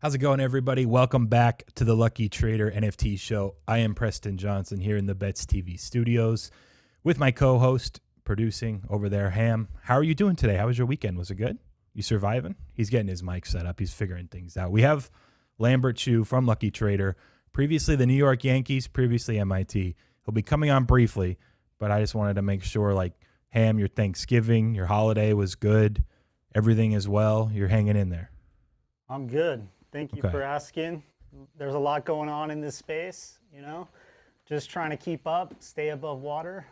How's it going, everybody? Welcome back to the Lucky Trader NFT show. I am Preston Johnson here in the Bets TV studios with my co-host producing over there, Ham. How are you doing today? How was your weekend? Was it good? You surviving? He's getting his mic set up. He's figuring things out. We have Lambert Chu from Lucky Trader, previously the New York Yankees, previously MIT. He'll be coming on briefly, but I just wanted to make sure, Ham, your Thanksgiving, your holiday was good. Everything is well. You're hanging in there. I'm good. Thank you for asking. There's a lot going on in this space, just trying to keep up, stay above water.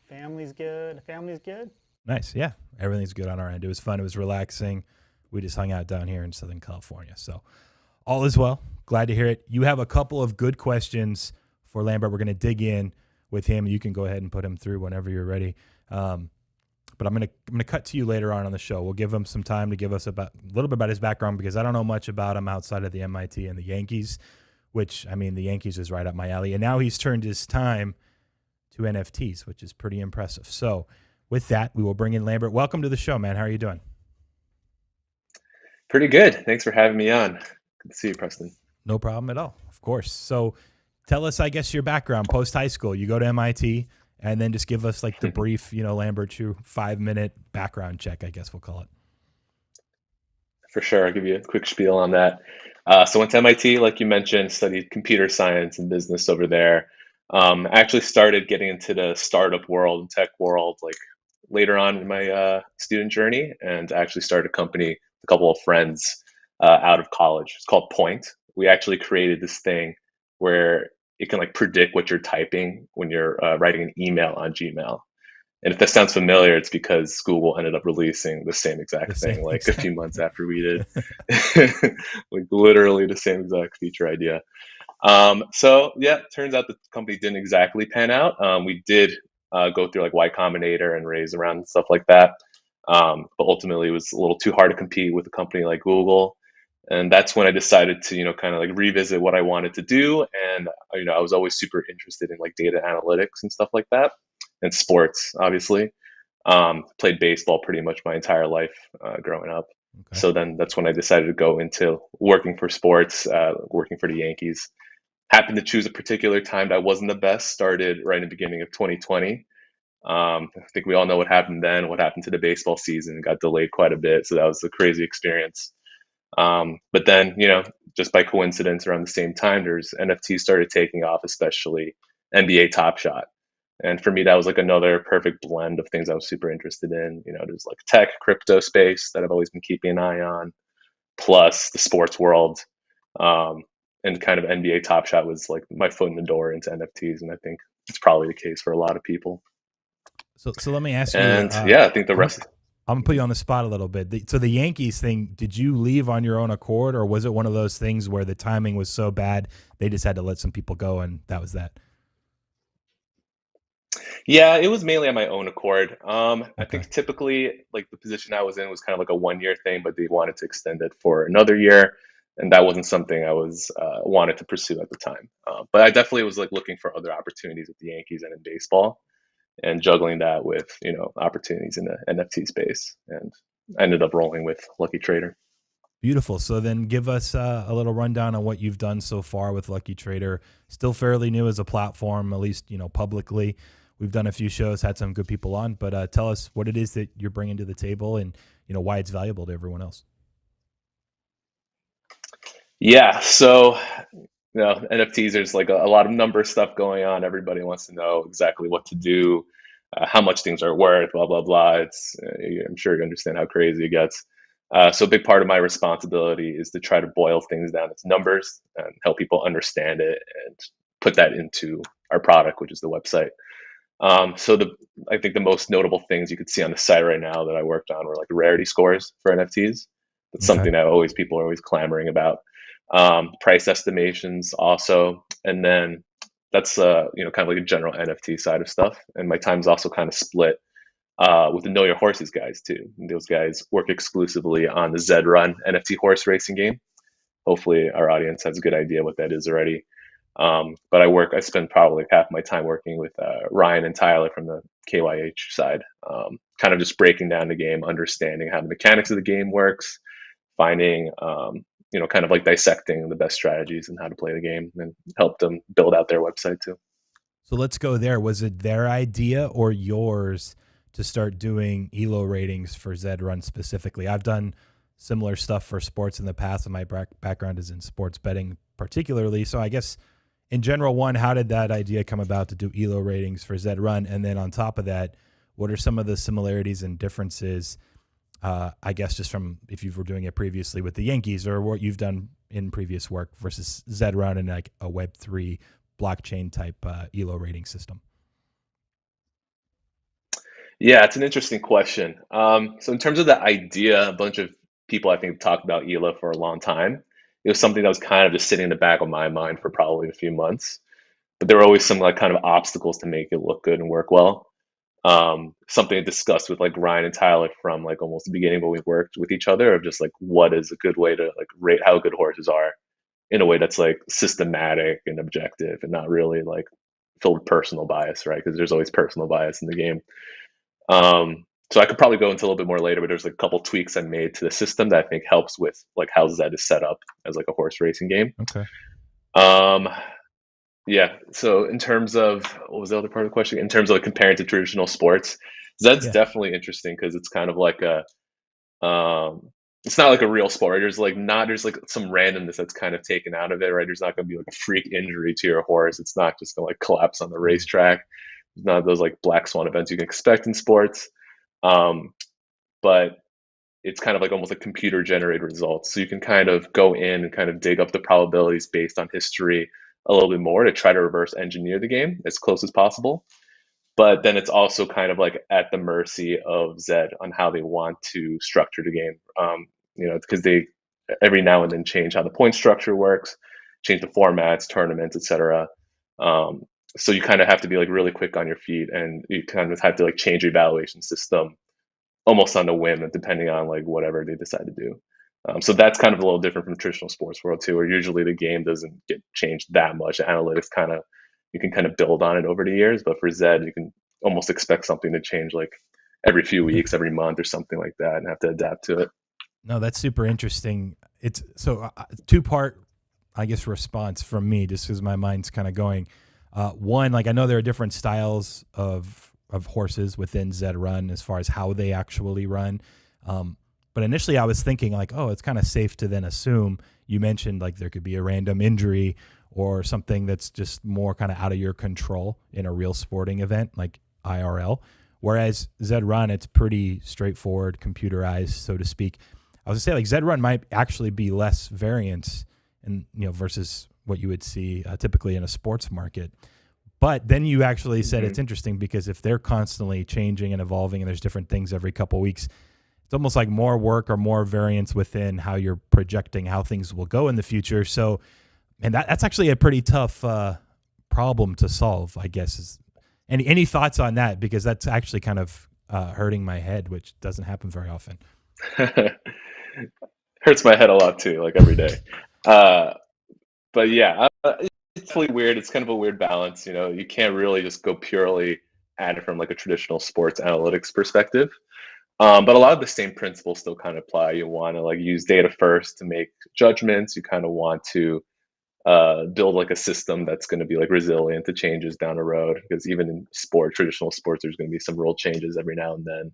Family's good. Family's good. Nice. Yeah. Everything's good on our end. It was fun. It was relaxing. We just hung out down here in Southern California. So all is well. Glad to hear it. You have a couple of good questions for Lambert. We're going to dig in with him. You can go ahead and put him through whenever you're ready. But I'm gonna cut to you later on the show. We'll give him some time to give us a little bit about his background, because I don't know much about him outside of the MIT and the Yankees, which, I mean, the Yankees is right up my alley. And now he's turned his time to NFTs, which is pretty impressive. So with that, we will bring in Lambert. Welcome to the show, man. How are you doing? Pretty good. Thanks for having me on. Good to see you, Preston. No problem at all. Of course. So tell us, I guess, your background post high school. You go to MIT. And then just give us the brief, Lambert Chu 5-minute background check, I guess we'll call it. For sure. I'll give you a quick spiel on that. So went to MIT, like you mentioned, studied computer science and business over there. Actually started getting into the startup world and tech world later on in my student journey, and actually started a company with a couple of friends out of college. It's called Point. We actually created this thing where it can predict what you're typing when you're writing an email on Gmail. And if that sounds familiar, it's because Google ended up releasing the same exact thing a few months after we did. Literally the same exact feature idea. So yeah, turns out the company didn't exactly pan out. We did go through Y Combinator and raise around and stuff like that. But ultimately it was a little too hard to compete with a company like Google. And that's when I decided to, revisit what I wanted to do. And, I was always super interested in data analytics and stuff like that, and sports, obviously. Played baseball pretty much my entire life growing up. Okay. So then that's when I decided to go into working for sports, working for the Yankees. Happened to choose a particular time that wasn't the best. Started right in the beginning of 2020. I think we all know what happened then, what happened to the baseball season. It got delayed quite a bit. So that was a crazy experience. But then, just by coincidence, around the same time, there's NFTs started taking off, especially NBA Top Shot. And for me, that was another perfect blend of things I was super interested in. There's tech, crypto space that I've always been keeping an eye on, plus the sports world. And kind of NBA Top Shot was my foot in the door into NFTs. And I think it's probably the case for a lot of people. So let me ask you. And yeah, I think the rest. I'm going to put you on the spot a little bit. So the Yankees thing, did you leave on your own accord, or was it one of those things where the timing was so bad they just had to let some people go and that was that? Yeah, it was mainly on my own accord. I think typically the position I was in was kind of a 1-year thing, but they wanted to extend it for another year. And that wasn't something I was wanted to pursue at the time. But I definitely was looking for other opportunities with the Yankees and in baseball, and juggling that with, opportunities in the NFT space. And I ended up rolling with Lucky Trader. Beautiful. So then give us a little rundown on what you've done so far with Lucky Trader. Still fairly new as a platform, at least, publicly. We've done a few shows, had some good people on, but tell us what it is that you're bringing to the table and, why it's valuable to everyone else. Yeah. So, NFTs, there's a lot of number stuff going on. Everybody wants to know exactly what to do, how much things are worth, blah, blah, blah. I'm sure you understand how crazy it gets. So a big part of my responsibility is to try to boil things down to numbers and help people understand it and put that into our product, which is the website. So I think the most notable things you could see on the site right now that I worked on were rarity scores for NFTs. That's something that people are always clamoring about. Price estimations also, and then that's kind of a general NFT side of stuff. And my time is also kind of split with the Know Your Horses guys too. And those guys work exclusively on the Zed Run NFT horse racing game. Hopefully our audience has a good idea what that is already. But I spend probably half my time working with Ryan and Tyler from the KYH side, kind of just breaking down the game, understanding how the mechanics of the game works, finding kind of like dissecting the best strategies and how to play the game, and help them build out their website too. So let's go there. Was it their idea or yours to start doing ELO ratings for Zed Run specifically? I've done similar stuff for sports in the past, and my background is in sports betting particularly. So I guess in general, one, how did that idea come about to do ELO ratings for Zed Run? And then on top of that, what are some of the similarities and differences, I guess, just from if you were doing it previously with the Yankees or what you've done in previous work versus Zed Run and like a Web3 blockchain type ELO rating system? Yeah, it's an interesting question. So in terms of the idea, a bunch of people I think talked about ELO for a long time. It was something that was kind of just sitting in the back of my mind for probably a few months. But there were always some like kind of obstacles to make it look good and work well. Something I discussed with like Ryan and Tyler from like almost the beginning when we worked with each other, of just like what is a good way to like rate how good horses are in a way that's like systematic and objective and not really like filled with personal bias, right? Because there's always personal bias in the game. So I could probably go into a little bit more later, but there's like a couple tweaks I made to the system that I think helps with like how Zed is set up as like a horse racing game. Okay. Yeah. So in terms of what was the other part of the question? In terms of like comparing to traditional sports, Zed's definitely interesting because it's kind of like a it's not like a real sport, right? There's like some randomness that's kind of taken out of it, right? There's not gonna be like a freak injury to your horse. It's not just gonna like collapse on the racetrack. There's not those like black swan events you can expect in sports. But it's kind of like almost like computer generated results. So you can kind of go in and kind of dig up the probabilities based on history a little bit more to try to reverse engineer the game as close as possible. But then it's also kind of like at the mercy of Zed on how they want to structure the game. Because they every now and then change how the point structure works, change the formats, tournaments, etc. So you kind of have to be like really quick on your feet, and you kind of have to like change your evaluation system almost on a whim, depending on like whatever they decide to do. So that's kind of a little different from the traditional sports world too, where usually the game doesn't get changed that much. Analytics you can kind of build on it over the years, but for Zed, you can almost expect something to change like every few weeks, every month, or something like that, and have to adapt to it. No, that's super interesting. It's so two-part, I guess, response from me, just because my mind's kind of going. One, like I know there are different styles of horses within Zed Run as far as how they actually run. But initially I was thinking like, oh, it's kind of safe to then assume, you mentioned like there could be a random injury or something that's just more kind of out of your control in a real sporting event like IRL. Whereas Zed Run, it's pretty straightforward, computerized, so to speak. I was gonna say like Zed Run might actually be less variance and versus what you would see typically in a sports market. But then you actually said it's interesting because if they're constantly changing and evolving and there's different things every couple of weeks, it's almost like more work or more variance within how you're projecting how things will go in the future. So, and that's actually a pretty tough problem to solve, I guess. Any thoughts on that? Because that's actually kind of hurting my head, which doesn't happen very often. Hurts my head a lot too, like every day. But yeah, it's really weird. It's kind of a weird balance. You can't really just go purely at it from like a traditional sports analytics perspective. But a lot of the same principles still kind of apply. You want to like use data first to make judgments. You kind of want to build like a system that's going to be like resilient to changes down the road. Because even in traditional sports, there's going to be some rule changes every now and then.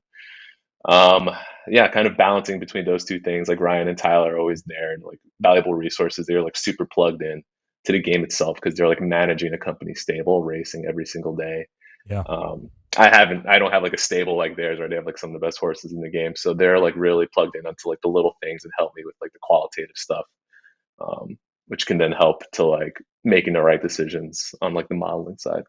Yeah, kind of balancing between those two things. Like Ryan and Tyler are always there, and like valuable resources. They're like super plugged in to the game itself because they're like managing a company stable, racing every single day. Yeah. I don't have like a stable like theirs, right? They have like some of the best horses in the game. So they're like really plugged in onto like the little things and help me with like the qualitative stuff, which can then help to like making the right decisions on like the modeling side.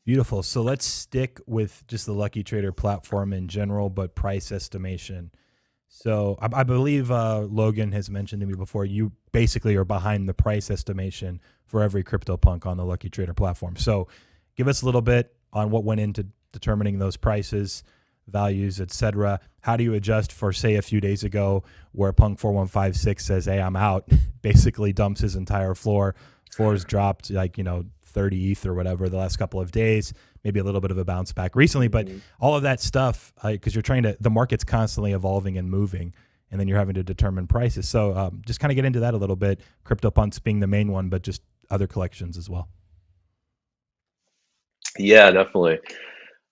Beautiful. So let's stick with just the Lucky Trader platform in general, but price estimation. So I believe Logan has mentioned to me before, you basically are behind the price estimation for every CryptoPunk on the Lucky Trader platform. So give us a little bit on what went into determining those prices, values, etc. How do you adjust for, say, a few days ago where Punk 4156 says, hey, I'm out, basically dumps his entire floor. Floor's dropped like, 30 ETH or whatever the last couple of days, maybe a little bit of a bounce back recently, but all of that stuff, because the market's constantly evolving and moving. and then you're having to determine prices. So just kind of get into that a little bit. CryptoPunks being the main one, but just other collections as well. Yeah, definitely.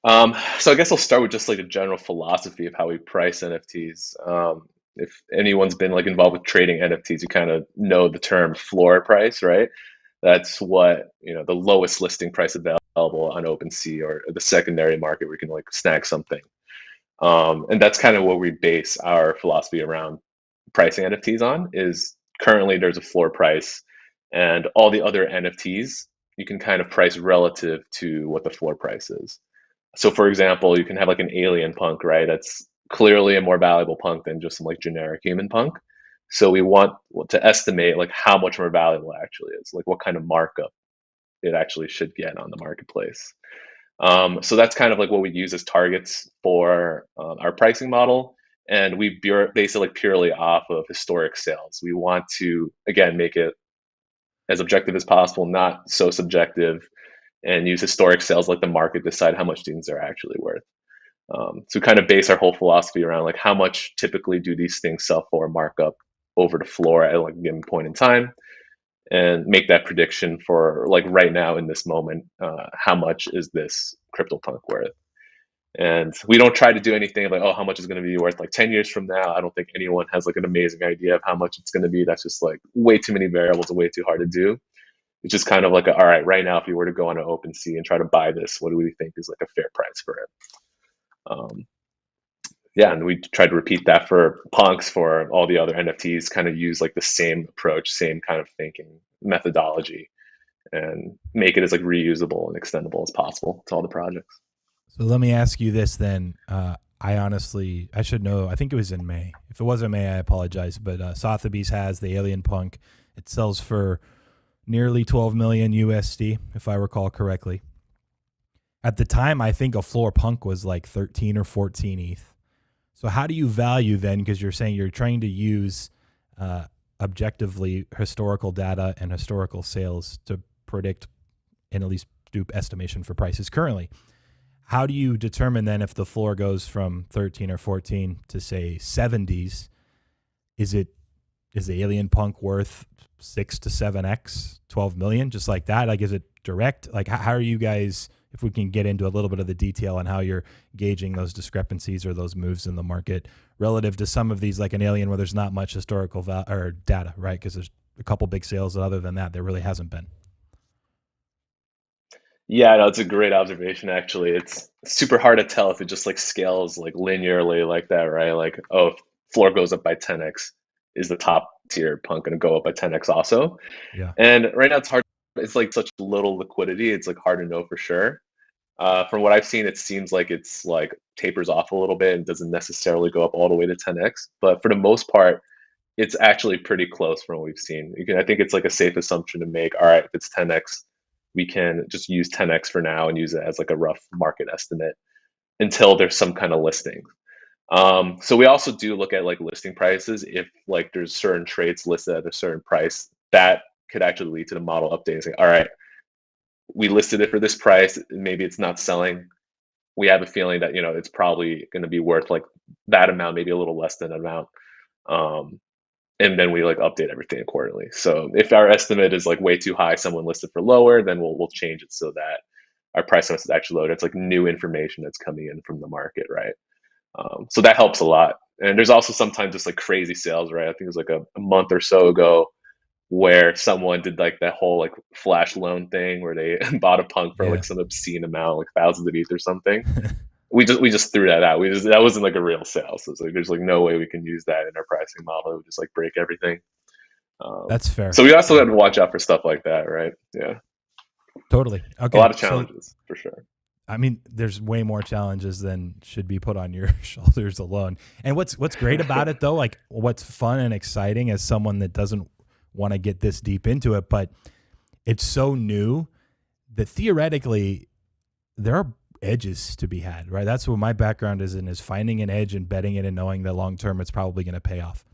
So I guess I'll start with just like a general philosophy of how we price NFTs. If anyone's been like involved with trading NFTs, you kind of know the term floor price, right? That's what, the lowest listing price available on OpenSea or the secondary market where you can like snag something. And that's kind of what we base our philosophy around pricing NFTs on. Is currently there's a floor price, and all the other NFTs you can kind of price relative to what the floor price is. So for example, you can have like an alien punk, right? That's clearly a more valuable punk than just some like generic human punk. So we want to estimate like how much more valuable it actually is, like what kind of markup it actually should get on the marketplace. So that's kind of like what we use as targets for our pricing model. And we base it like purely off of historic sales. We want to, again, make it as objective as possible, not so subjective, and use historic sales like the market decide how much things are actually worth. So kind of base our whole philosophy around like how much typically do these things sell for markup over the floor at like a given point in time, and make that prediction for like right now in this moment, how much is this CryptoPunk worth? And we don't try to do anything like, oh, how much is going to be worth like 10 years from now. I don't think anyone has like an amazing idea of how much it's going to be. That's just like way too many variables and way too hard to do. It's just kind of like, all right, right now, if you were to go on an OpenSea and try to buy this, what do we think is like a fair price for it? Yeah, and we tried to repeat that for punks, for all the other NFTs, kind of use like the same approach, same kind of thinking methodology, and make it as like reusable and extendable as possible to all the projects. So let me ask you this then. I should know. I think it was in May. If it wasn't May, I apologize. But Sotheby's has the Alien Punk. It sells for nearly 12 million USD, if I recall correctly. At the time, I think a floor punk was like 13 or 14 ETH. So how do you value then? Because you're saying you're trying to use objectively historical data and historical sales to predict and at least do estimation for prices currently. How do you determine then if the floor goes from 13 or 14 to say 70s? Is the Alien Punk worth 6 to 7x 12 million, just like that? Like, is it direct? Like, how are you guys, if we can get into a little bit of the detail on how you're gauging those discrepancies or those moves in the market relative to some of these, like an Alien where there's not much historical or data, right? Because there's a couple big sales, and other than that, there really hasn't been. Yeah, no, it's a great observation, actually. It's super hard to tell if it just like scales like linearly like that, right? Like, oh, if floor goes up by 10x, is the top tier punk going to go up by 10x also? Yeah. And right now it's hard. It's like such little liquidity. It's like hard to know for sure. From what I've seen, it seems like it's like tapers off a little bit and doesn't necessarily go up all the way to 10x. But for the most part, it's actually pretty close from what we've seen. I think it's like a safe assumption to make. All right, if it's 10x, we can just use 10x for now and use it as like a rough market estimate until there's some kind of listing. So we also do look at like listing prices. If like there's certain trades listed at a certain price, that could actually lead to the model updating, saying, all right, we listed it for this price, maybe it's not selling. We have a feeling that, it's probably going to be worth like that amount, maybe a little less than that amount. And then we like update everything accordingly. So if our estimate is like way too high, someone listed for lower, then we'll change it so that our price estimate is actually lower. It's like new information that's coming in from the market, right? So that helps a lot. And there's also sometimes just like crazy sales, right? I think it was like a month or so ago where someone did like that whole like flash loan thing where they bought a punk for like some obscene amount, like thousands of ETH or something. we just threw that out. That wasn't like a real sale. So it's like there's like no way we can use that in our pricing model. It would just like break everything. That's fair. So we also have to watch out for stuff like that, right? Yeah. Totally. Okay. A lot of challenges for sure. I mean, there's way more challenges than should be put on your shoulders alone. And what's great about it though, like what's fun and exciting as someone that doesn't want to get this deep into it, but it's so new that theoretically there are edges to be had, right? That's what my background is in, is finding an edge and betting it and knowing that long term it's probably going to pay off.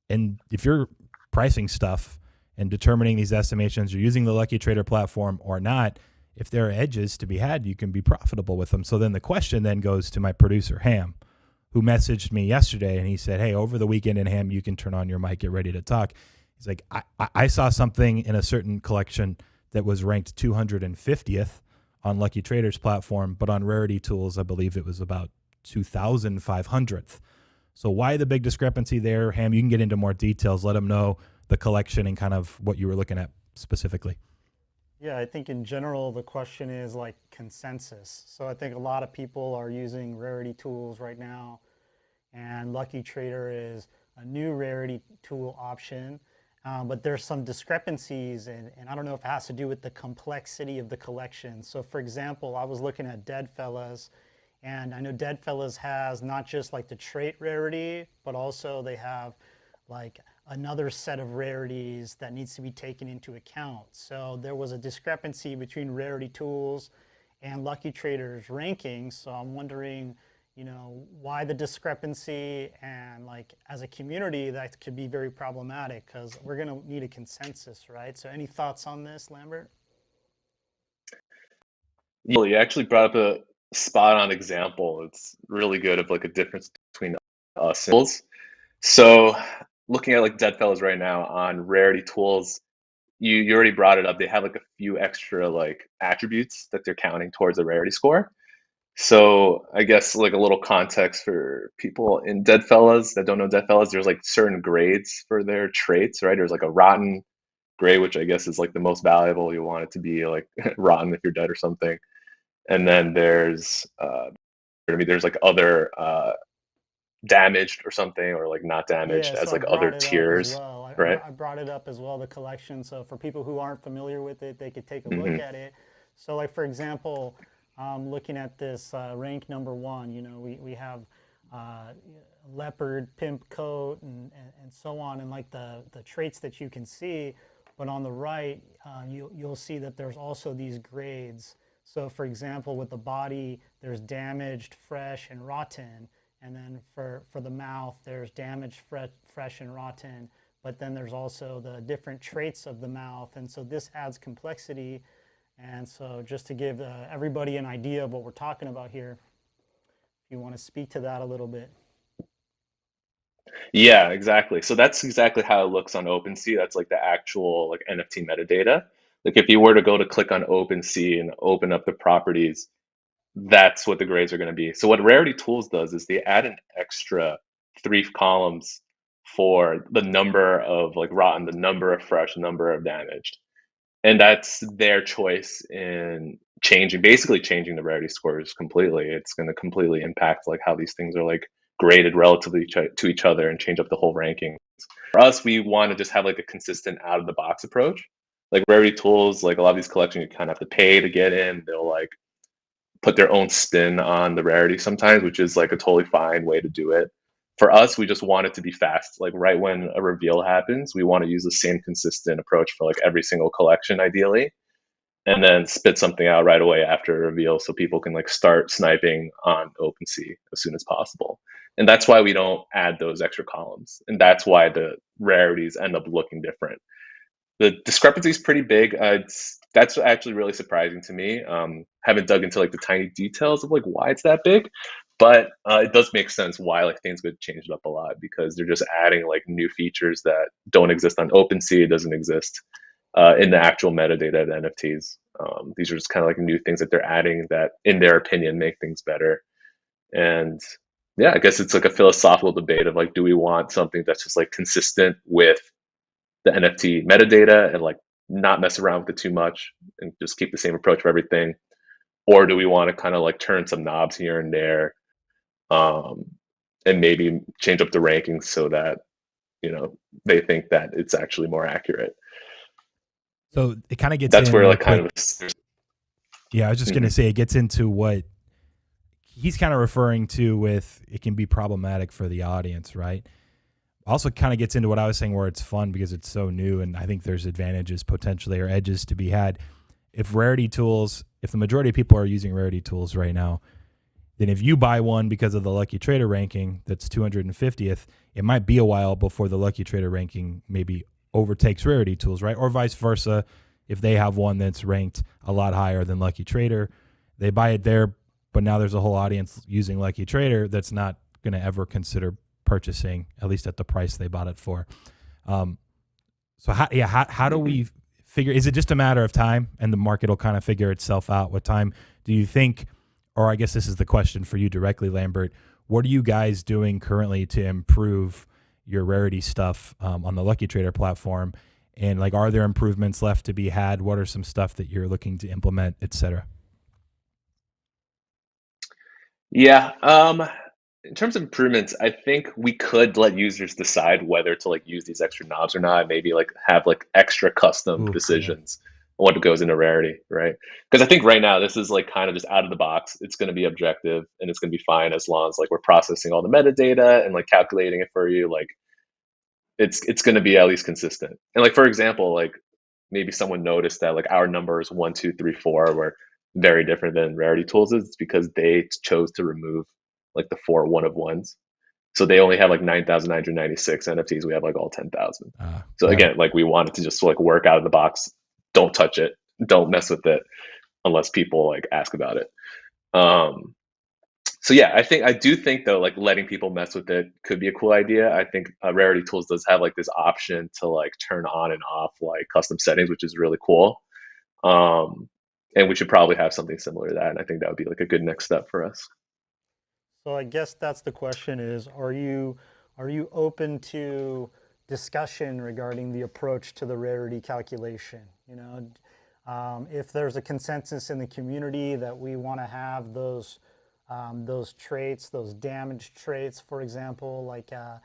And if you're pricing stuff and determining these estimations, you're using the Lucky Trader platform or not, if there are edges to be had, you can be profitable with them. So then the question then goes to my producer, Ham. who messaged me yesterday, and he said, hey, over the weekend in Ham, you can turn on your mic, get ready to talk. He's like, I saw something in a certain collection that was ranked 250th on Lucky Trader's platform, but on Rarity Tools, I believe it was about 2,500th. So why the big discrepancy there? Ham, you can get into more details. Let them know the collection and kind of what you were looking at specifically. Yeah, I think in general, the question is like consensus. So I think a lot of people are using Rarity Tools right now, and Lucky Trader is a new Rarity tool option. But there's some discrepancies, and I don't know if it has to do with the complexity of the collection. So for example, I was looking at Deadfellas, and I know Deadfellas has not just like the trait rarity, but also they have like another set of rarities that needs to be taken into account. So there was a discrepancy between Rarity Tools and Lucky Trader's rankings. So I'm wondering, you know, why the discrepancy, and like as a community that could be very problematic because we're going to need a consensus, right? So any thoughts on this, Lambert? Yeah, you actually brought up a spot on example. It's really good of like a difference between symbols. So looking at like Deadfellas right now on Rarity Tools, you already brought it up. They have like a few extra like attributes that they're counting towards a rarity score. So I guess like a little context for people in Deadfellas that don't know Deadfellas, there's like certain grades for their traits, right? There's like a rotten grade, which I guess is like the most valuable. You want it to be like rotten if you're dead or something. And then there's there's like other damaged or something, or like not damaged, Yeah, as so I like other brought it up as tiers, well. right? I brought it up as well, the collection. So for people who aren't familiar with it, they could take a hmm look at it. So like, for example, looking at this rank number 1, you know, we have leopard, pimp coat, and so on, and like the traits that you can see. But on the right, you'll see that there's also these grades. So for example, with the body, there's damaged, fresh, and rotten. And then for the mouth, there's damaged, fresh, and rotten. But then there's also the different traits of the mouth. And so this adds complexity. And so just to give everybody an idea of what we're talking about here, if you want to speak to that a little bit. Yeah, exactly. So that's exactly how it looks on OpenSea. That's like the actual like NFT metadata. Like if you were to go to click on OpenSea and open up the properties, that's what the grades are going to be. So what Rarity Tools does is they add an extra 3 columns for the number of like rotten, the number of fresh, number of damaged. And that's their choice in basically changing the rarity scores completely. It's going to completely impact like how these things are like graded relatively to each other and change up the whole ranking. For us, we want to just have like a consistent out of the box approach. Like Rarity Tools, like a lot of these collections, you kind of have to pay to get in. They'll like put their own spin on the rarity sometimes, which is like a totally fine way to do it. For us, we just want it to be fast. Like right when a reveal happens, we want to use the same consistent approach for like every single collection, ideally, and then spit something out right away after a reveal so people can like start sniping on OpenSea as soon as possible. And that's why we don't add those extra columns. And that's why the rarities end up looking different. The discrepancy is pretty big. That's actually really surprising to me. Haven't dug into like the tiny details of like why it's that big, but it does make sense why like things get changed up a lot, because they're just adding like new features that don't exist on OpenSea. It doesn't exist in the actual metadata of the NFTs. These are just kind of like new things that they're adding that, in their opinion, make things better. And yeah, I guess it's like a philosophical debate of like, do we want something that's just like consistent with the NFT metadata and like not mess around with it too much and just keep the same approach for everything? Or do we want to kind of like turn some knobs here and there, and maybe change up the rankings so that, you know, they think that it's actually more accurate? So it kind of gets That's in where real like kind quick. of Yeah, I was just going to say it gets into what he's kind of referring to with it can be problematic for the audience, right? Also kind of gets into what I was saying where it's fun because it's so new, and I think there's advantages potentially or edges to be had. If the majority of people are using Rarity Tools right now, then if you buy one because of the Lucky Trader ranking that's 250th, it might be a while before the Lucky Trader ranking maybe overtakes Rarity Tools, right? Or vice versa. If they have one that's ranked a lot higher than Lucky Trader, they buy it there, but now there's a whole audience using Lucky Trader that's not going to ever consider purchasing, at least at the price they bought it for. So how do we figure, is it just a matter of time and the market will kind of figure itself out? What time do you think, or I guess this is the question for you directly, Lambert, what are you guys doing currently to improve your Rarity stuff on the Lucky Trader platform? And like, are there improvements left to be had? What are some stuff that you're looking to implement, et cetera? Yeah. In terms of improvements, I think we could let users decide whether to like use these extra knobs or not. Maybe like have like extra custom Ooh, decisions on what goes into Rarity, right? Because I think right now this is like kind of just out of the box. It's going to be objective and it's going to be fine as long as like we're processing all the metadata and like calculating it for you. Like it's going to be at least consistent. And like for example, like maybe someone noticed that like our numbers 1, 2, 3, 4 were very different than Rarity Tools is. It's because they chose to remove like the 4 one of ones. So they only have like 9,996 NFTs. We have like all 10,000. So got it. again, like we wanted to just like work out of the box. Don't touch it. Don't mess with it unless people like ask about it. So yeah, I do think though, like letting people mess with it could be a cool idea. I think Rarity Tools does have like this option to like turn on and off like custom settings, which is really cool. And we should probably have something similar to that. And I think that would be like a good next step for us. So I guess that's the question is, are you open to discussion regarding the approach to the rarity calculation? You know, if there's a consensus in the community that we want to have those traits, those damaged traits, for example, like a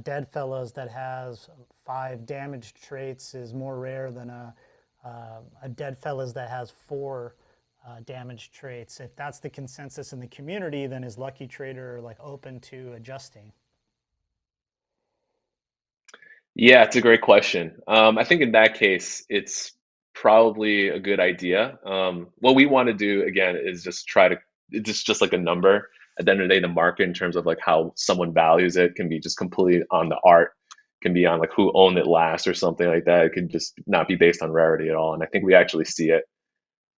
dead fellas that has 5 damaged traits is more rare than a dead fellas that has 4 damaged traits. If that's the consensus in the community, then is Lucky Trader like open to adjusting? Yeah, it's a great question. I think in that case, it's probably a good idea. What we want to do again is just try to, it's just like a number. At the end of the day, the market in terms of like how someone values it can be just completely on the art, can be on like who owned it last or something like that. It could just not be based on rarity at all. And I think we actually see it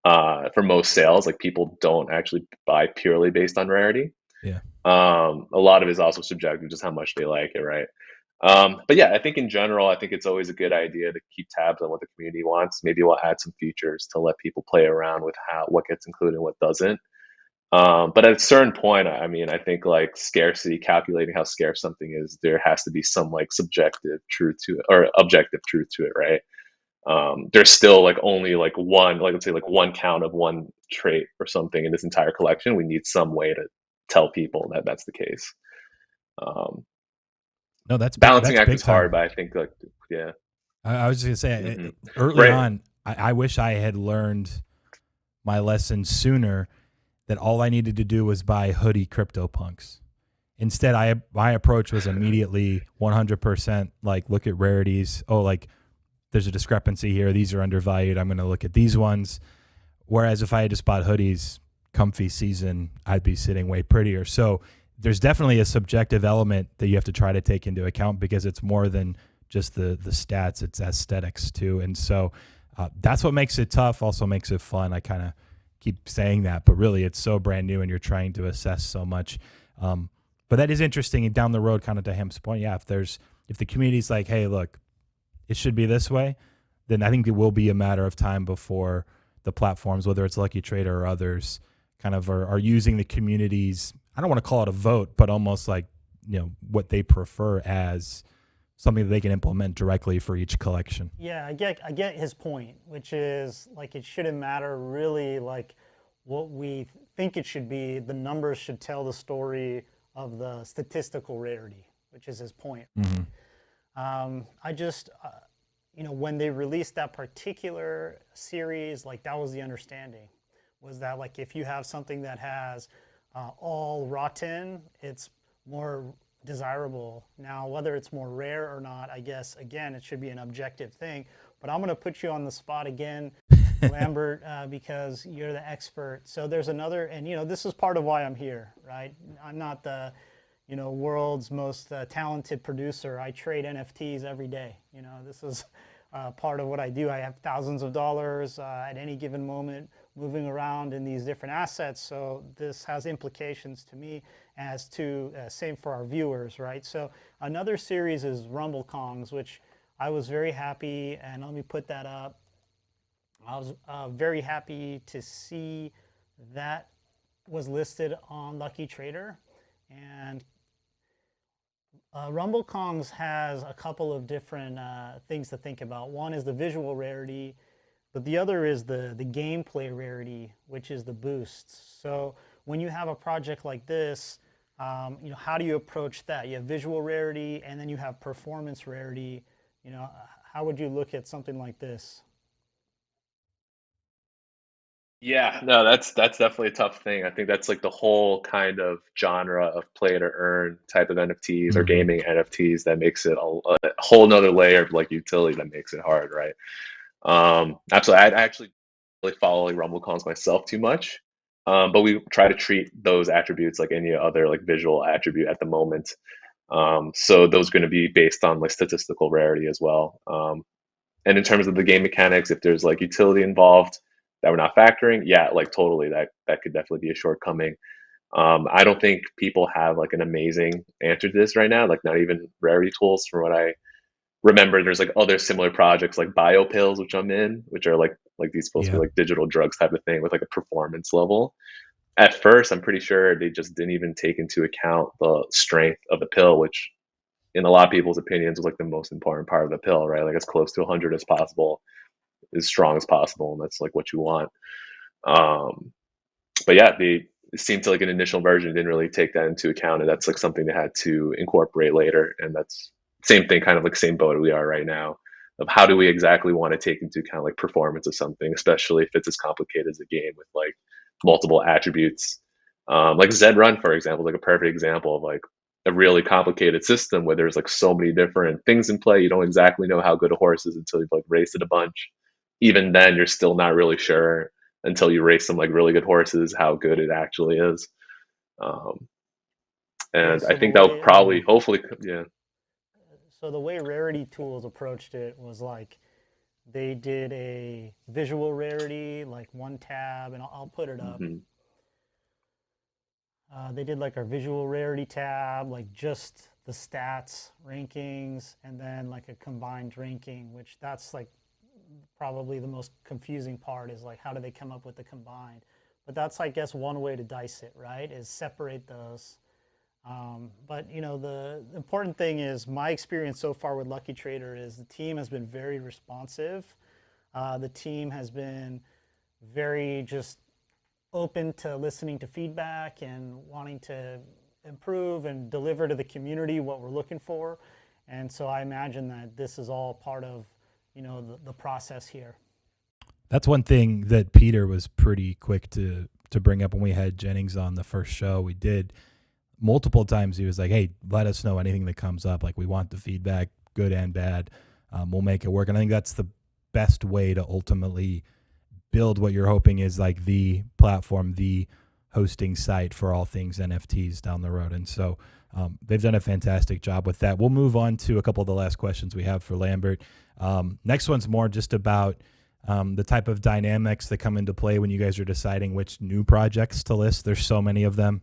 for most sales. Like people don't actually buy purely based on rarity. Yeah. A lot of it is also subjective, just how much they like it, right? But yeah, I think in general, I think it's always a good idea to keep tabs on what the community wants. Maybe we'll add some features to let people play around with how what gets included and what doesn't. But at a certain point, I mean, I think like scarcity, calculating how scarce something is, there has to be some like subjective truth to it or objective truth to it, right? There's still like only like one, like let's say like one count of one trait or something in this entire collection. We need some way to tell people that that's the case. Um, No, that's big, Balancing that's act big is hard, time. but I think like yeah. I was just gonna say Hmm. early Right. on, I wish I had learned my lesson sooner. That all I needed to do was buy hoodie CryptoPunks. Instead, my approach was immediately 100% like look at rarities. Oh, like there's a discrepancy here. These are undervalued. I'm going to look at these ones. Whereas if I had just bought hoodies, comfy season, I'd be sitting way prettier. So there's definitely a subjective element that you have to try to take into account because it's more than just the stats. It's aesthetics too. And so that's what makes it tough. Also makes it fun. I kind of keep saying that, but really it's so brand new and you're trying to assess so much. But that is interesting. And down the road, kind of to Ham's point, yeah, if the community's like, hey, look, it should be this way, then I think it will be a matter of time before the platforms, whether it's Lucky Trader or others, kind of are using the community's, I don't want to call it a vote, but almost like, you know, what they prefer as something that they can implement directly for each collection. Yeah, I get his point, which is like it shouldn't matter really like what we think it should be. The numbers should tell the story of the statistical rarity, which is his point. I just, you know, when they released that particular series, like that was the understanding, was that like if you have something that has all rotten, it's more desirable. Now, whether it's more rare or not, I guess, again, it should be an objective thing. But I'm going to put you on the spot again, Lambert, because you're the expert. So there's another, and, you know, this is part of why I'm here, right? I'm not the, you know, world's most talented producer. I trade NFTs every day. You know, this is part of what I do. I have thousands of dollars at any given moment moving around in these different assets. So this has implications to me as to same for our viewers, right? So another series is Rumble Kongs, which I was very happy, and let me put that up. I was very happy to see that was listed on Lucky Trader. And Rumble Kongs has a couple of different things to think about. One is the visual rarity, but the other is the gameplay rarity, which is the boosts. So when you have a project like this, how do you approach that? You have visual rarity, and then you have performance rarity. How would you look at something like this? Yeah, no, that's definitely a tough thing. I think that's like the whole kind of genre of play to earn type of NFTs or Hmm. gaming NFTs that makes it a whole nother layer of like utility that makes it hard, right? Absolutely. I actually really follow like Rumble calls myself too much, but we try to treat those attributes like any other like visual attribute at the moment. So those are going to be based on like statistical rarity as well. And in terms of the game mechanics, if there's like utility involved that we're not factoring, yeah, like totally, that could definitely be a shortcoming. I don't think people have like an amazing answer to this right now. Like not even rarity tools, from what I remember. There's like other similar projects like bio pills, which I'm in, which are like these supposed to be Yeah. like digital drugs type of thing with like a performance level. At first, I'm pretty sure they just didn't even take into account the strength of the pill, which in a lot of people's opinions was like the most important part of the pill, right? Like as close to 100 as possible, as strong as possible, and that's like what you want. Um, but yeah, they it seemed to like an initial version didn't really take that into account, and that's like something they had to incorporate later. And that's same thing, kind of like same boat we are right now. Of how do we exactly want to take into account like performance of something, especially if it's as complicated as a game with like multiple attributes. Like Zed Run, for example, is like a perfect example of like a really complicated system where there's like so many different things in play. You don't exactly know how good a horse is until you've like raced it a bunch. Even then, you're still not really sure until you race some like really good horses how good it actually is. Um, Okay, and I so the think that would way probably, hopefully, yeah. Rarity Tools approached it was like they did a visual rarity, like one tab, and I'll put it up. Hmm. They did like our visual rarity tab, like just the stats rankings, and then like a combined ranking, which that's like probably the most confusing part is like how do they come up with the combined? But that's I guess one way to dice it, right? Is separate those. But the important thing is my experience so far with Lucky Trader is the team has been very responsive. The team has been very just open to listening to feedback and wanting to improve and deliver to the community what we're looking for. And so I imagine that this is all part of the process here. That's one thing that Peter was pretty quick to bring up when we had Jennings on the first show we did. Multiple times he was like, "Hey, let us know anything that comes up. Like we want the feedback, good and bad. We'll make it work." And I think that's the best way to ultimately build what you're hoping is like the platform, the hosting site for all things NFTs down the road. And so they've done a fantastic job with that. We'll move on to a couple of the last questions we have for Lambert. Next one's more just about the type of dynamics that come into play when you guys are deciding which new projects to list. There's so many of them.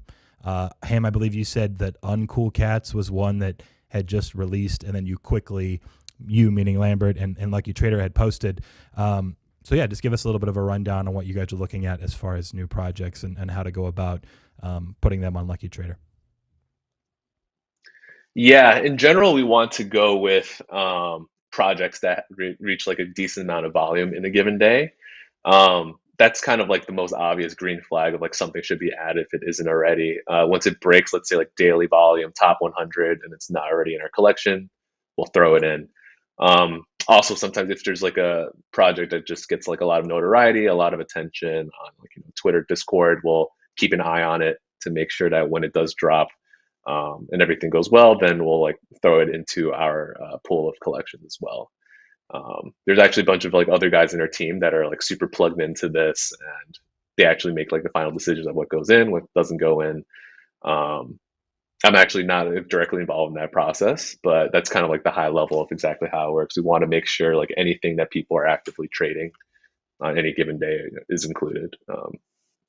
Ham, I believe you said that Uncool Cats was one that had just released, and then you meaning Lambert and Lucky Trader had posted. So yeah, just give us a little bit of a rundown on what you guys are looking at as far as new projects and how to go about putting them on Lucky Trader. Yeah, in general, we want to go with projects that reach like a decent amount of volume in a given day. That's kind of like the most obvious green flag of like something should be added if it isn't already. Once it breaks, let's say like daily volume, top 100, and it's not already in our collection, we'll throw it in. Also, sometimes if there's like a project that just gets like a lot of notoriety, a lot of attention on like Twitter, Discord, we'll keep an eye on it to make sure that when it does drop, and everything goes well, then we'll like throw it into our pool of collections as well. There's actually a bunch of like other guys in our team that are like super plugged into this, and they actually make like the final decisions of what goes in, what doesn't go in. Um, I'm actually not directly involved in that process, but that's kind of like the high level of exactly how it works. We want to make sure like anything that people are actively trading on any given day is included.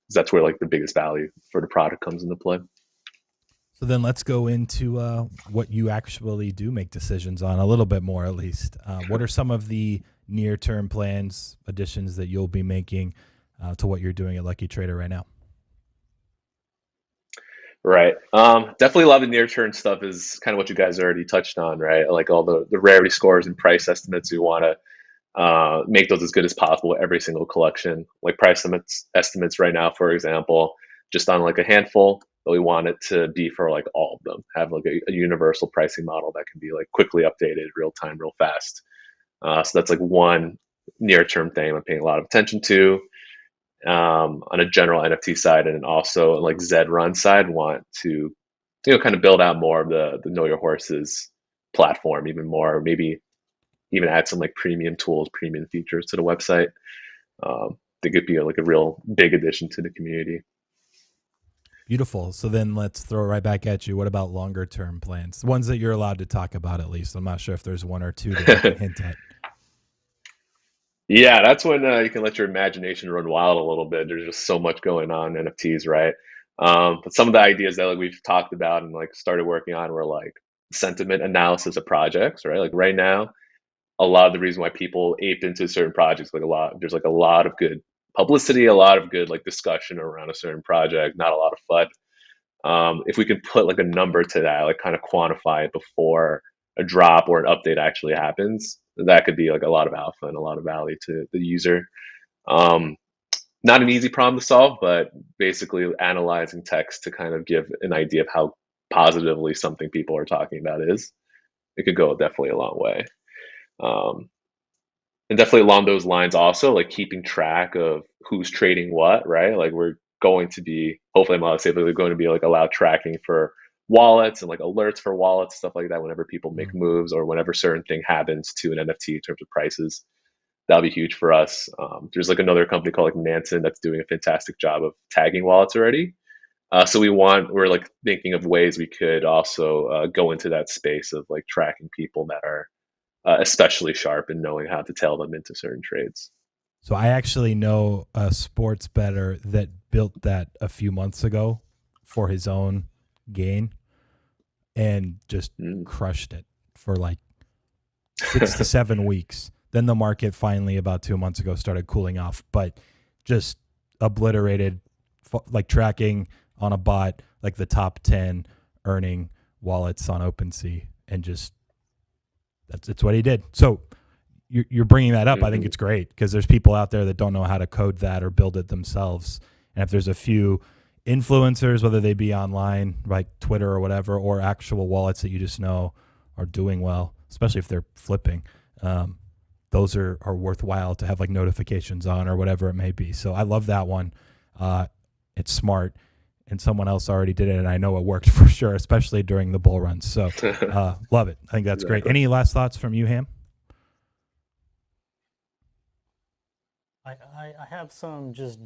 That's where like the biggest value for the product comes into play. So then let's go into what you actually do make decisions on a little bit more, at least. What are some of the near-term plans, additions that you'll be making to what you're doing at Lucky Trader right now? Right. Definitely a lot of the near-term stuff is kind of what you guys already touched on, right? Like all the rarity scores and price estimates. We want to make those as good as possible every single collection. Like price estimates right now, for example, just on like a handful, but we want it to be for like all of them. Have like a universal pricing model that can be like quickly updated, real time, real fast. So that's like one near-term thing I'm paying a lot of attention to. On a general NFT side, and then also like Zed Run side, want to kind of build out more of the Know Your Horses platform even more, maybe even add some like premium tools, premium features to the website. Think it'd be like a real big addition to the community. Beautiful. So then let's throw it right back at you. What about longer term plans? The ones that you're allowed to talk about, at least. I'm not sure if there's one or two that you can hint at. Yeah, that's when you can let your imagination run wild a little bit. There's just so much going on in NFTs, right? But some of the ideas that like we've talked about and like started working on were like sentiment analysis of projects, right? Like right now, a lot of the reason why people ape into certain projects, there's like a lot of good publicity, a lot of good like discussion around a certain project, not a lot of FUD. If we can put like a number to that, like kind of quantify it before a drop or an update actually happens, that could be like a lot of alpha and a lot of value to the user. Um, Not an easy problem to solve, but basically analyzing text to kind of give an idea of how positively something people are talking about is, it could go definitely a long way. Um, and definitely along those lines, also like keeping track of who's trading what, right? Like we're going to be, hopefully, I'm allowed to say, but we're going to be like allowed tracking for wallets and like alerts for wallets, stuff like that. Whenever people make Mm. moves or whenever certain thing happens to an NFT in terms of prices, that'll be huge for us. There's like another company called like Nansen that's doing a fantastic job of tagging wallets already. So we're like thinking of ways we could also go into that space of like tracking people that are especially sharp and knowing how to tail them into certain trades. So I actually know a sports bettor that built that a few months ago for his own gain and just crushed it for like 6 to 7 weeks. Then the market finally about 2 months ago started cooling off, but just obliterated, like tracking on a bot, like the top 10 earning wallets on OpenSea, and just it's what he did. So you're bringing that up. I think it's great because there's people out there that don't know how to code that or build it themselves. And if there's a few influencers, whether they be online, like Twitter or whatever, or actual wallets that you just know are doing well, especially if they're flipping, those are worthwhile to have like notifications on or whatever it may be. So I love that one. It's smart, and someone else already did it, and I know it worked for sure, especially during the bull runs. So love it. I think that's great. Any last thoughts from you, Ham? I have some just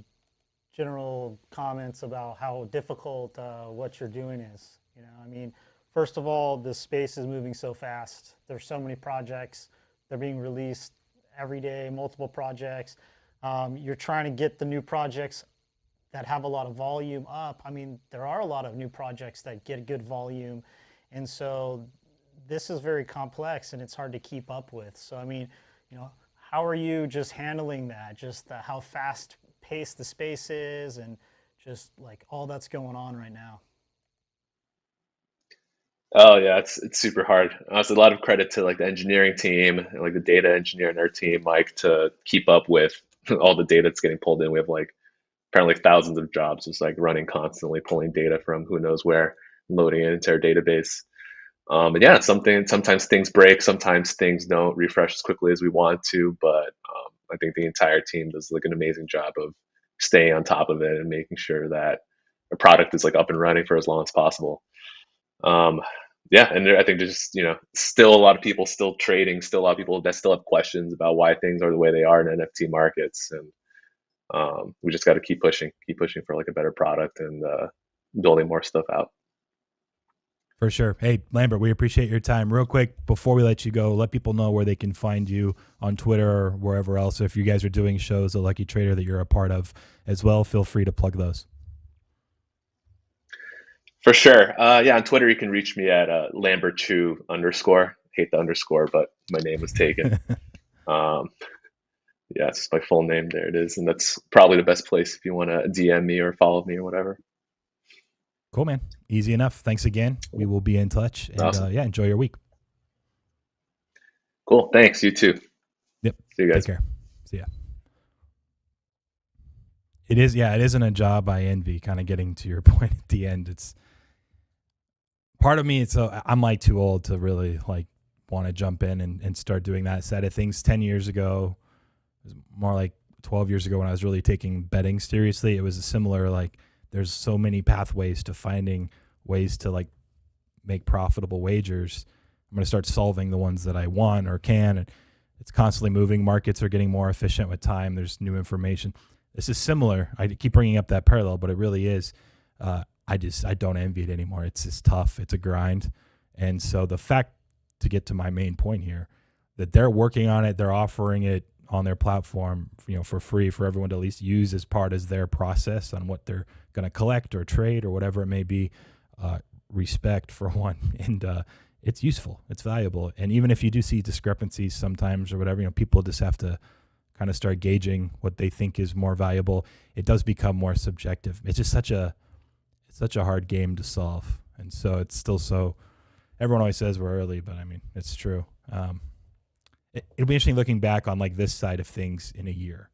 general comments about how difficult what you're doing is. You know, I mean, first of all, the space is moving so fast. There's so many projects. They're being released every day, multiple projects. You're trying to get the new projects that have a lot of volume up. I mean, there are a lot of new projects that get good volume. And so this is very complex and it's hard to keep up with. So, I mean, you know, how are you just handling that? Just how fast paced the space is and just like all that's going on right now. Oh yeah, it's super hard. So a lot of credit to like the engineering team and like the data engineer and our team, like to keep up with all the data that's getting pulled in. We have like apparently thousands of jobs just like running constantly, pulling data from who knows where, loading it into our database. And yeah, sometimes things break, sometimes things don't refresh as quickly as we want to, but I think the entire team does like an amazing job of staying on top of it and making sure that a product is like up and running for as long as possible. Um, yeah, and I think there's just, still a lot of people still trading, still a lot of people that still have questions about why things are the way they are in NFT markets, and we just got to keep pushing for like a better product and building more stuff out. For sure. Hey, Lambert, we appreciate your time. Real quick, before we let you go, let people know where they can find you on Twitter or wherever else. If you guys are doing shows, a Lucky Trader that you're a part of as well, feel free to plug those. For sure. Yeah, on Twitter you can reach me at Lambert Chu _. Hate the underscore, but my name was taken. Um, yeah, it's just my full name. There it is, and that's probably the best place if you want to DM me or follow me or whatever. Cool, man. Easy enough. Thanks again. We will be in touch, and Awesome. yeah, enjoy your week. Cool. Thanks. You too. Yep. See you guys. Take care. See ya. It isn't a job I envy. Kind of getting to your point at the end. It's part of me. I'm like too old to really like want to jump in and start doing that side of things. 10 years ago, it was more like 12 years ago when I was really taking betting seriously. It was a similar, like, there's so many pathways to finding ways to like make profitable wagers. I'm going to start solving the ones that I want or can. And it's constantly moving. Markets are getting more efficient with time. There's new information. This is similar. I keep bringing up that parallel, but it really is. I don't envy it anymore. It's just tough. It's a grind. And so the fact, to get to my main point here, that they're working on it, they're offering it on their platform, for free for everyone to at least use as part of their process on what they're going to collect or trade or whatever it may be. Respect for one, and it's useful, it's valuable. And even if you do see discrepancies sometimes or whatever, people just have to kind of start gauging what they think is more valuable. It does become more subjective. It's just such a hard game to solve, and so it's still so. Everyone always says we're early, but I mean, it's true. It'll be interesting looking back on like this side of things in a year.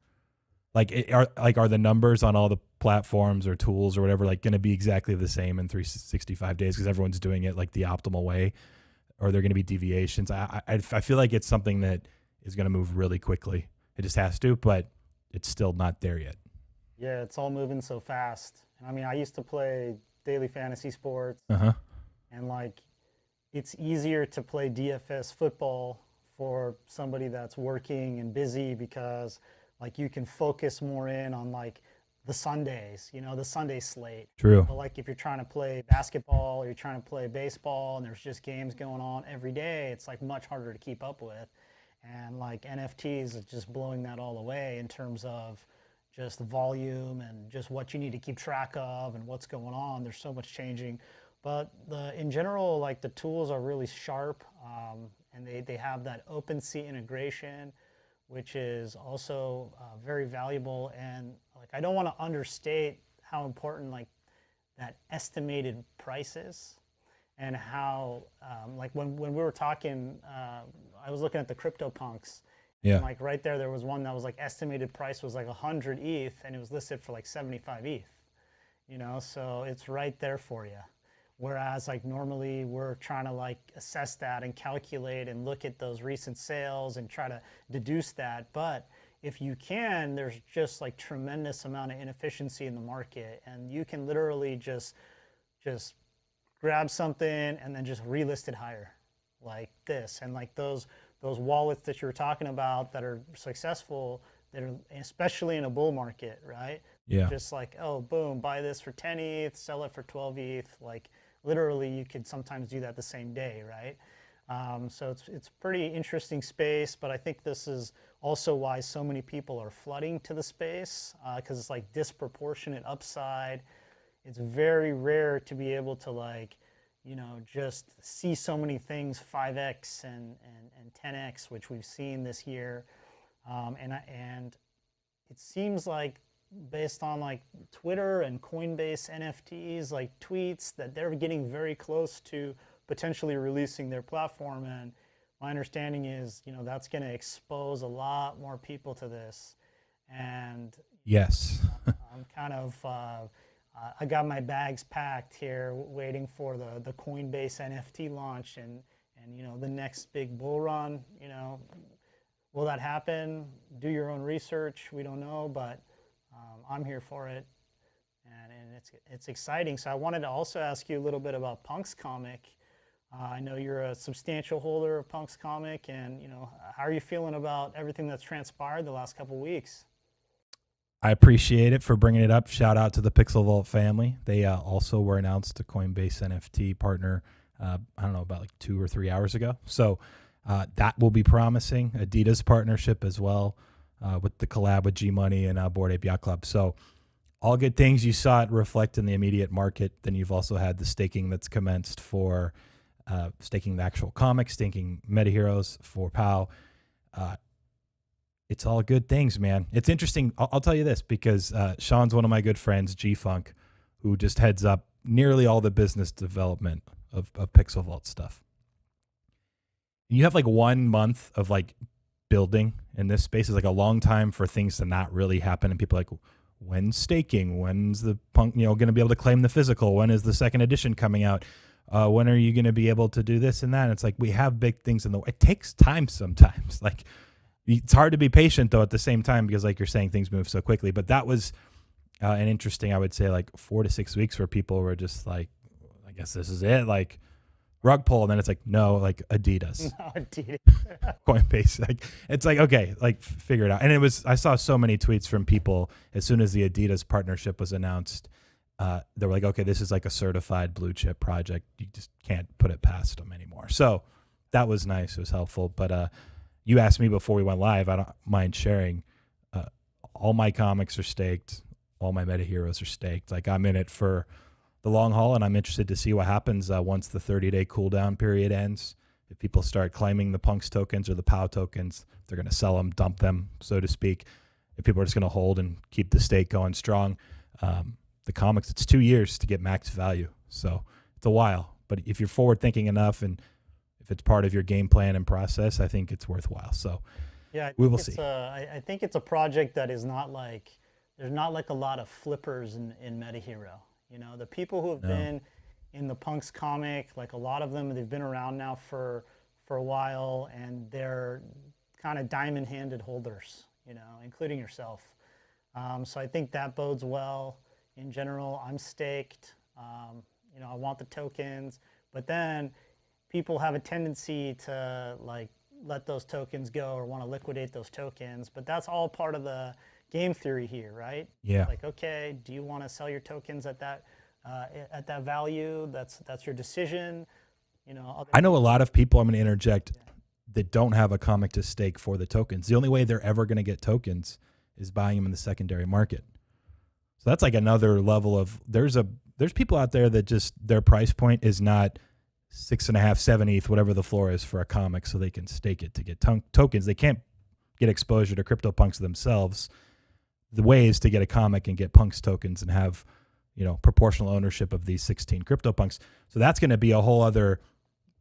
Are the numbers on all the platforms or tools or whatever like going to be exactly the same in 365 days because everyone's doing it like the optimal way, or they're going to be deviations? I feel like it's something that is going to move really quickly. It just has to, but it's still not there yet. Yeah, it's all moving so fast. I mean, I used to play daily fantasy sports, and like, it's easier to play DFS football for somebody that's working and busy because like you can focus more in on like the Sundays, the Sunday slate. True. But like if you're trying to play basketball or you're trying to play baseball and there's just games going on every day, it's like much harder to keep up with. And like NFTs is just blowing that all away in terms of just volume and just what you need to keep track of and what's going on. There's so much changing. But in general, like the tools are really sharp, and they have that OpenSea integration, which is also very valuable. And like I don't want to understate how important like that estimated price is, and how like when we were talking, I was looking at the CryptoPunks. Yeah. And like right there was one that was like estimated price was like 100 ETH, and it was listed for like 75 ETH. So it's right there for you. Whereas like normally we're trying to like assess that and calculate and look at those recent sales and try to deduce that. But if you can, there's just like tremendous amount of inefficiency in the market, and you can literally just grab something and then just relist it higher like this. And like those wallets that you were talking about that are successful, that are especially in a bull market, right? Yeah. Just like, oh, boom, buy this for 10 ETH, sell it for 12 ETH. Like literally you could sometimes do that the same day, right? So it's pretty interesting space, but I think this is also why so many people are flooding to the space, because it's like disproportionate upside. It's very rare to be able to like, just see so many things 5x and 10x, which we've seen this year. And it seems like based on like Twitter and Coinbase NFTs, like tweets, that they're getting very close to potentially releasing their platform. And my understanding is, that's going to expose a lot more people to this. And yes, I'm kind of, I got my bags packed here waiting for the Coinbase NFT launch and the next big bull run. Will that happen? Do your own research. We don't know, but I'm here for it, and it's exciting. So I wanted to also ask you a little bit about Punk's comic. I know you're a substantial holder of Punk's comic, and how are you feeling about everything that's transpired the last couple of weeks? I appreciate it for bringing it up. Shout out to the Pixel Vault family. They also were announced a Coinbase NFT partner I don't know, about like 2 or 3 hours ago. So that will be promising. Adidas partnership as well with the collab with G Money and Bored Ape Yacht Club. So all good things. You saw it reflect in the immediate market. Then you've also had the staking that's commenced for staking the actual comics, staking Meta Heroes for POW. It's all good things, man. It's interesting. I'll tell you this because Sean's one of my good friends, G-Funk, who just heads up nearly all the business development of Pixel Vault stuff. You have like 1 month of like building in this space is like a long time for things to not really happen. And people are like, when's staking? When's the punk, going to be able to claim the physical? When is the second edition coming out? When are you going to be able to do this and that? And it's like, we have big things in the way. It takes time sometimes. Like, it's hard to be patient though at the same time because like you're saying, things move so quickly. But that was an interesting, I would say like 4 to 6 weeks where people were just like, I guess this is it. Like, rug pull, and then it's like, no, like Adidas. No, Adidas. Coinbase. Like, it's like, okay, like figure it out. And I saw so many tweets from people as soon as the Adidas partnership was announced. They were like, okay, this is like a certified blue chip project. You just can't put it past them anymore. So that was nice. It was helpful. But you asked me before we went live, I don't mind sharing. All my comics are staked. All my Meta Heroes are staked. Like, I'm in it for the long haul, and I'm interested to see what happens once the 30-day cooldown period ends. If people start claiming the Punks tokens or the POW tokens, they're going to sell them, dump them, so to speak. If people are just going to hold and keep the stake going strong, the comics, it's 2 years to get max value. So it's a while. But if you're forward thinking enough and if it's part of your game plan and process, I think it's worthwhile. So yeah, we will see. I think it's a project that is not like, there's not like a lot of flippers in Meta Hero. The people who have been in the Punks comic, like a lot of them, they've been around now for a while, and they're kind of diamond-handed holders, including yourself. So I think that bodes well. In general, I'm staked. I want the tokens, but then people have a tendency to like let those tokens go or want to liquidate those tokens, but that's all part of the game theory here, right? Yeah. Like, okay, do you want to sell your tokens at that value? That's your decision. I know a lot of people, I'm going to interject, that don't have a comic to stake for the tokens. The only way they're ever going to get tokens is buying them in the secondary market. So that's like another level of, there's people out there that just, their price point is not 6.5, 7 ETH, whatever the floor is for a comic, so they can stake it to get tokens. They can't get exposure to CryptoPunks themselves. The way is to get a comic and get Punks tokens and have, proportional ownership of these 16 CryptoPunks. So that's going to be a whole other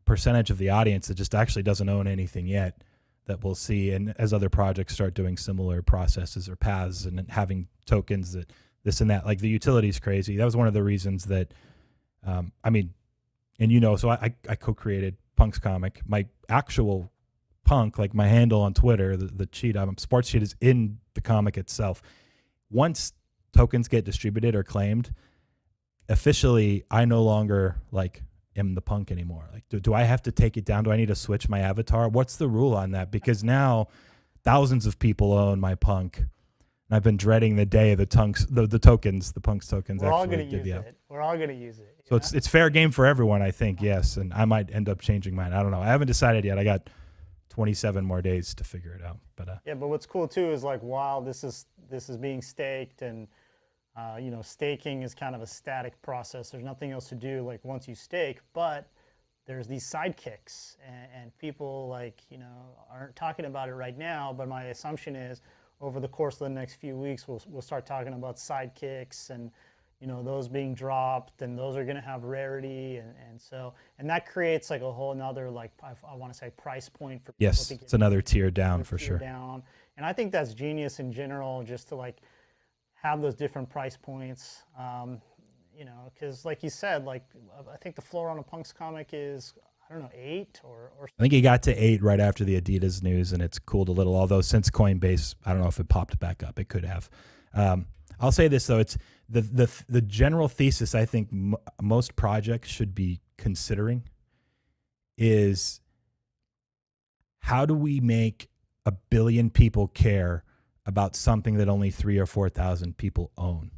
percentage of the audience that just actually doesn't own anything yet that we'll see. And as other projects start doing similar processes or paths and having tokens that this and that, like the utility is crazy. That was one of the reasons that, so I co-created Punk's comic. My actual Punk, like my handle on Twitter, the cheat, sports cheat is in the comic itself. Once tokens get distributed or claimed, officially, I no longer am the Punk anymore. Like, do I have to take it down? Do I need to switch my avatar? What's the rule on that? Because now thousands of people own my Punk, and I've been dreading the day the tokens, the Punk's tokens. We're all going to use it. We're all going to use it. So it's fair game for everyone, I think. Yes, and I might end up changing mine. I don't know. I haven't decided yet. I got 27 more days to figure it out. But but what's cool too is like, while this is being staked, and staking is kind of a static process. There's nothing else to do like once you stake, but there's these sidekicks, and people aren't talking about it right now. But my assumption is over the course of the next few weeks, we'll start talking about sidekicks and those being dropped, and those are going to have rarity, and that creates like a whole nother I want to say price point for people. Yes, to get it's another tier down for sure. And I think that's genius in general, just to have those different price points. Because like you said, I think the floor on a Punks comic is, I don't know, 8 or I think he got to 8 right after the Adidas news, and it's cooled a little. Although since Coinbase, I don't know if it popped back up. It could have. I'll say this though: it's the general thesis I think most projects should be considering is, how do we make 1 billion people care about something that only 3,000 or 4,000 people own?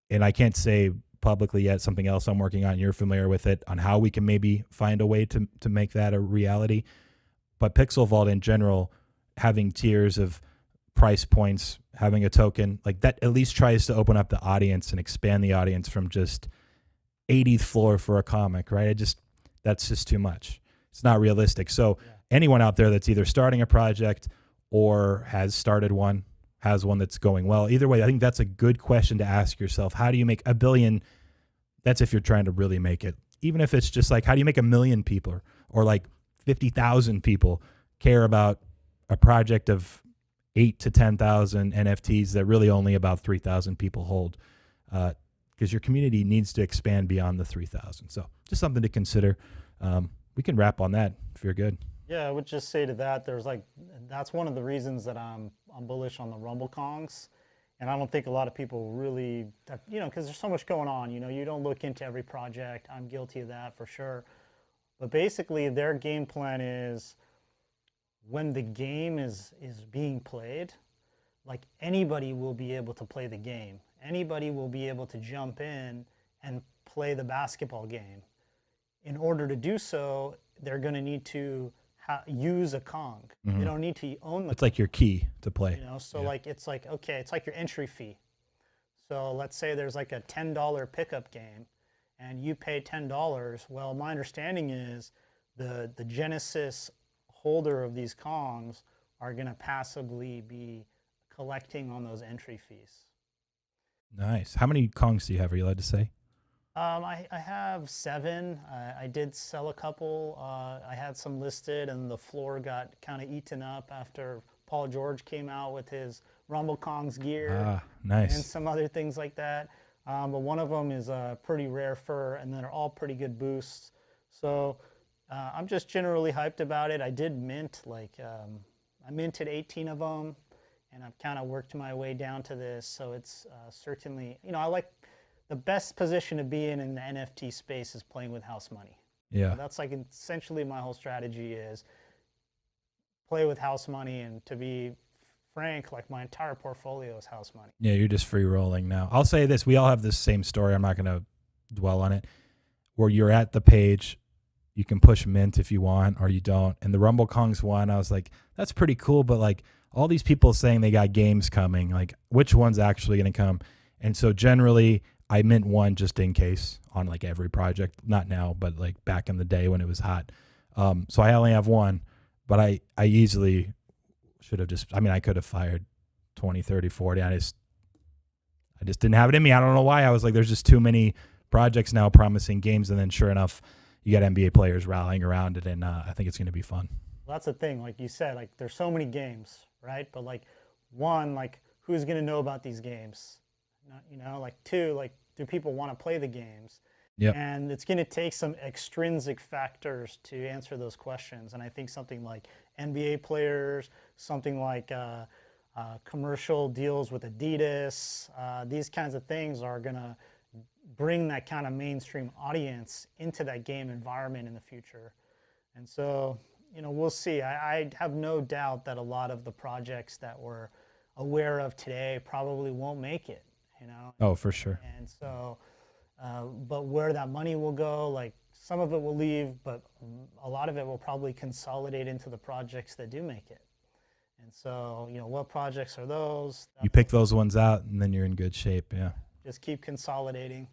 And I can't say publicly yet. Something else I'm working on. You're familiar with it, on how we can maybe find a way to make that a reality. But Pixel Vault in general, having tiers of price points, having a token like that, at least tries to open up the audience and expand the audience from just 80th floor for a comic, right? That's just too much. It's not realistic. So anyone out there that's either starting a project or has started one, has one that's going well, either way, I think that's a good question to ask yourself. How do you make $1 billion? That's if you're trying to really make it. Even if it's just like, how do you make 1 million people or like 50,000 people care about a project of 8 to 10,000 NFTs that really only about 3,000 people hold? Because your community needs to expand beyond the 3,000. So just something to consider. We can wrap on that if you're good. Yeah, I would just say to that, that's one of the reasons that I'm bullish on the Rumble Kongs. And I don't think a lot of people really, because there's so much going on, you don't look into every project. I'm guilty of that for sure. But basically their game plan is when the game is being played, like anybody will be able to play the game. Anybody will be able to jump in and play the basketball game. In order to do so, they're going to need to use a Kong. They don't need to own the. It's like your key to play. So like it's like your entry fee. So let's say there's like a $10 pickup game, and you pay $10. Well, my understanding is the Genesis holder of these Kongs are going to passively be collecting on those entry fees. Nice. How many Kongs do you have? Are you allowed to say? I have 7. I did sell a couple. I had some listed, and the floor got kind of eaten up after Paul George came out with his Rumble Kongs gear. Nice. And some other things like that. But one of them is a pretty rare fur, and they're all pretty good boosts. So I'm just generally hyped about it. I did mint, I minted 18 of them, and I've kind of worked my way down to this. So it's certainly, I like the best position to be in the NFT space is playing with house money. Yeah. So that's like essentially my whole strategy is play with house money, and to be frank, like my entire portfolio is house money. Yeah, you're just free rolling now. I'll say this, we all have this same story. I'm not going to dwell on it. Where you're at the page, you can push mint if you want or you don't. And the Rumble Kongs one, I was like, that's pretty cool, but like all these people saying they got games coming, like which one's actually going to come? And so generally I mint one just in case on like every project, not now, but like back in the day when it was hot. So I only have one, but I easily should have I could have fired 20, 30, 40. I just didn't have it in me. I don't know why. I was like, there's just too many projects now promising games. And then sure enough, you got NBA players rallying around it. And I think it's going to be fun. Well, that's the thing. Like you said, like there's so many games, right? But like one, like who's going to know about these games? Like two, like do people want to play the games? Yeah. And it's going to take some extrinsic factors to answer those questions. And I think something like NBA players, something like commercial deals with Adidas, these kinds of things are going to bring that kind of mainstream audience into that game environment in the future. And so, we'll see. I have no doubt that a lot of the projects that we're aware of today probably won't make it. Oh, for sure. And so, but where that money will go, like some of it will leave, but a lot of it will probably consolidate into the projects that do make it. And so, what projects are those? You pick those ones out and then you're in good shape. Yeah. Just keep consolidating.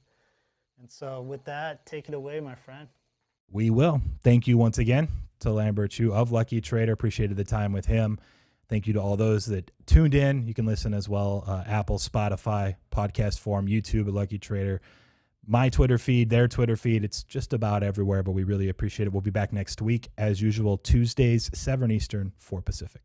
And so with that, take it away, my friend. We will. Thank you once again to Lambert Chu of Lucky Trader. Appreciated the time with him. Thank you to all those that tuned in. You can listen as well, Apple, Spotify, podcast form, YouTube at Lucky Trader, my Twitter feed, their Twitter feed. It's just about everywhere, but we really appreciate it. We'll be back next week, as usual, Tuesdays, 7 Eastern, 4 Pacific.